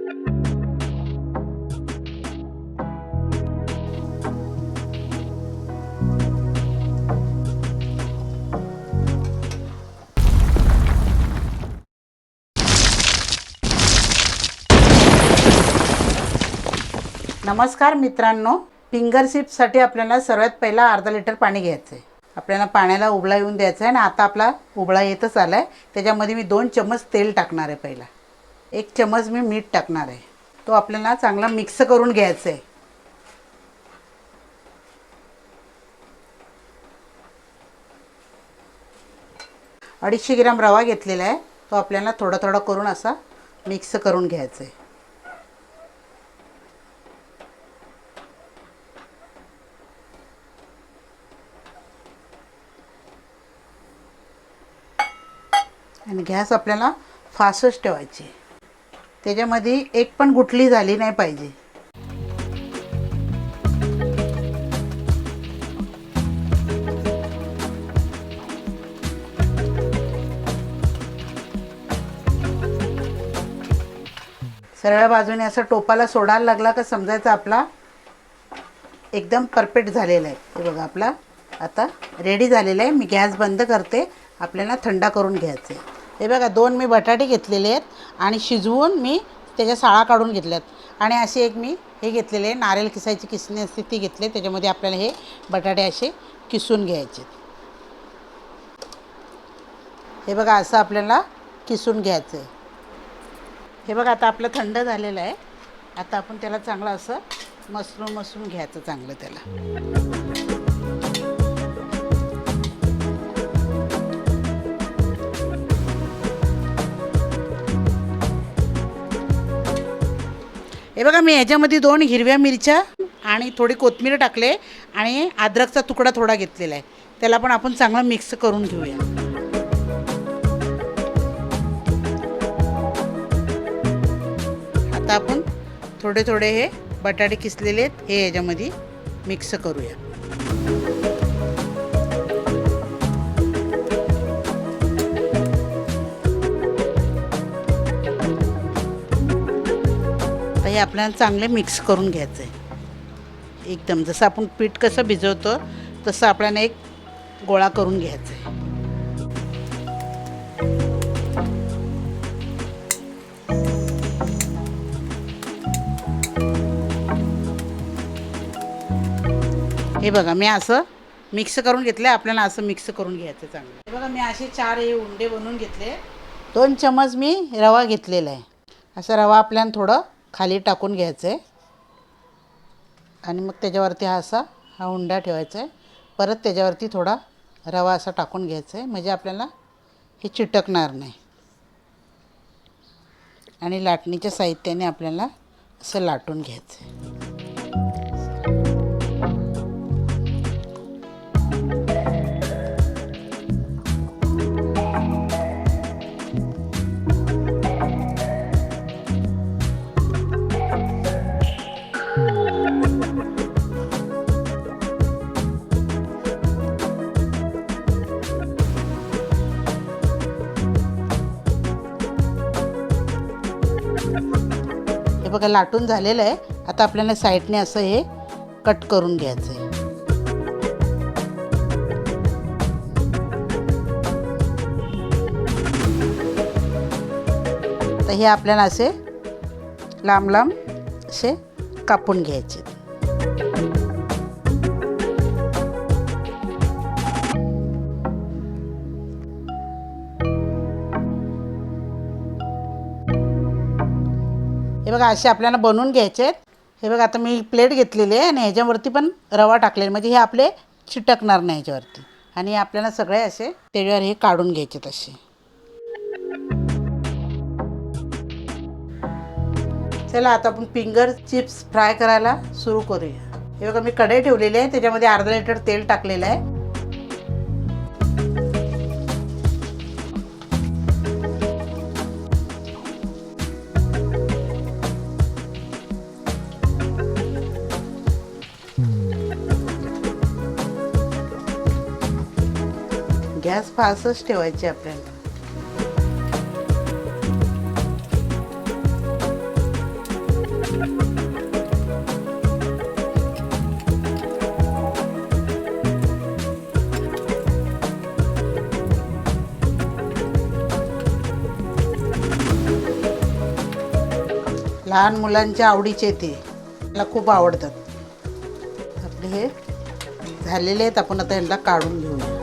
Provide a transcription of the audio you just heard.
नमस्कार मित्रांनो, फिंगर चिप्ससाठी आपल्याला सर्वात पहिला अर्धा लिटर पाणी घ्यायचं आहे. आपल्याला पाण्याला उबळा येऊन द्यायचा आहे आणि आता आपला उबळा येतच आला आहे. त्याच्यामध्ये मी 2 चम्मच तेल टाकणार आहे. पहिला 1 चम्मच मी मीठ टाकणार आहे. तो आपल्याला चांगला मिक्स करून घ्यायचा आहे. अडीचशे ग्राम रवा घेतलेला आहे. तो आपल्याला थोडा थोडा करून असा मिक्स करून घ्यायचा आहे. आणि गॅस आपल्याला फास्टच ठेवायची. त्याच्यामध्ये एक पण गुठली झाली नाही पाहिजे. सरळ बाजूने असं टोपाला सोडायला लागला का समजायचं आपला एकदम परफेक्ट झालेला आहे. हे बघा आपला आता रेडी झालेला आहे. मी गॅस बंद करते. आपल्याला थंड करून घ्यायचं आहे. हे बघा 2 मी बटाटे घेतलेले आहेत आणि शिजवून मी त्याच्या साळा काढून घेतल्यात. आणि असे एक मी हे घेतलेले आहे, नारळ किसायची किसणी असते ती घेतले. त्याच्यामध्ये आपल्याला हे बटाटे असे किसून घ्यायचे. हे बघा असं आपल्याला किसून घ्यायचं आहे. हे बघा आता आपलं थंड झालेलं आहे. आता आपण त्याला चांगलं असं मसळून घ्यायचं चांगलं त्याला. हे बघा मी ह्याच्यामध्ये 2 हिरव्या मिरच्या आणि थोडी कोथिंबीर टाकले आणि अद्रकचा तुकडा थोडा घेतलेला आहे. त्याला पण आपण चांगलं मिक्स करून घेऊया. आता आपण थोडे थोडे हे बटाटे किसलेले आहेत हे ह्याच्यामध्ये मिक्स करूया. हे आपल्याला चांगले मिक्स करून घ्यायचं आहे. एकदम जसं आपण पीठ कसं भिजवतो तसं आपल्याला एक गोळा करून घ्यायचा आहे. हे बघा मी असं मिक्स करून घेतलं. आपल्याला असं मिक्स करून घ्यायचं चांगलं. हे बघा मी असे 4 हे उंडे बनवून घेतले. 2 चम्मच मी रवा घेतलेला आहे. असा रवा आपल्याला थोडं खाली टाकून घ्यायचं आहे आणि मग त्याच्यावरती हा उंडा ठेवायचा आहे. परत त्याच्यावरती थोडा रवा असा टाकून घ्यायचा आहे म्हणजे आपल्याला हे चिटकणार नाही. आणि लाटणीच्या साहित्याने आपल्याला असं लाटून घ्यायचं आहे. हे बघा लाटून झालेलं आहे. आता आपल्याला साईडने असं हे कट करून घ्यायचं आहे. तर हे आपल्याला असे लांब लांब असे कापून घ्यायचे. हे बघा असे आपल्याला बनवून घ्यायचे आहेत. हे बघा आता मी प्लेट घेतलेली आहे आणि ह्याच्यावरती पण रवा टाकलेला म्हणजे हे आपले चिटकणार नाही ह्याच्यावरती. आणि आपल्याला सगळे असे त्याच्यावर हे काढून घ्यायचे तसे. चला आता आपण फिंगर चिप्स फ्राय करायला सुरू करूया. हे बघा मी कढई ठेवलेली आहे. त्याच्यामध्ये अर्धा लिटर तेल टाकलेलं आहे. गॅस फास्टच ठेवायची आपल्याला. लहान मुलांच्या आवडीचे ते मला खूप आवडतात. आपले हे झालेले आहेत, आपण आता यांना काढून घेऊया.